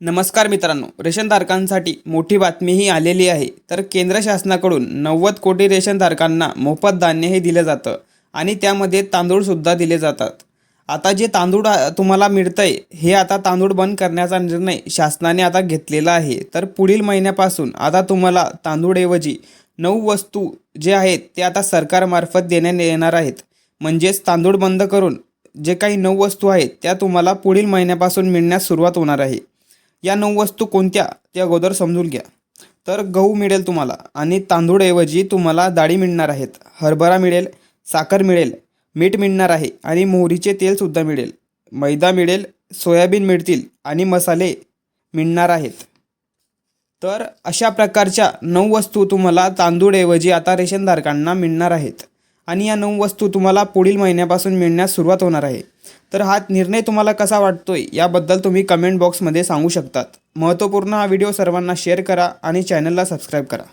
नमस्कार मित्रांनो, रेशनधारकांसाठी मोठी बातमीही आलेली आहे. तर केंद्र शासनाकडून 90 कोटी रेशनधारकांना मोफत धान्य हे दिलं जातं आणि त्यामध्ये तांदूळसुद्धा दिले जातात. आता जे तांदूळ तुम्हाला मिळतंय हे आता तांदूळ बंद करण्याचा निर्णय शासनाने आता घेतलेला आहे. तर पुढील महिन्यापासून आता तुम्हाला तांदूळऐवजी 9 वस्तू जे आहेत ते आता सरकारमार्फत देण्यात येणार आहेत. म्हणजेच तांदूळ बंद करून जे काही 9 वस्तू आहेत त्या तुम्हाला पुढील महिन्यापासून मिळण्यास सुरुवात होणार आहे. या 9 वस्तू कोणत्या ते अगोदर समजून घ्या. तर गहू मिळेल तुम्हाला आणि तांदूळऐवजी तुम्हाला डाळी मिळणार आहेत. हरभरा मिळेल, साखर मिळेल, मीठ मिळणार आहे आणि मोहरीचे तेलसुद्धा मिळेल. मैदा मिळेल, सोयाबीन मिळतील आणि मसाले मिळणार आहेत. तर अशा प्रकारच्या 9 वस्तू तुम्हाला तांदूळऐवजी आता रेशनधारकांना मिळणार आहेत आणि या 9 वस्तू तुम्हाला पुढील महिन्यापासून मिळण्यास सुरुवात होणार आहे. तर हा निर्णय तुम्हाला कसा वाटतोय याबद्दल तुम्ही कमेंट बॉक्समध्ये सांगू शकतात. महत्त्वपूर्ण हा व्हिडिओ सर्वांना शेअर करा आणि चॅनलला सबस्क्राईब करा.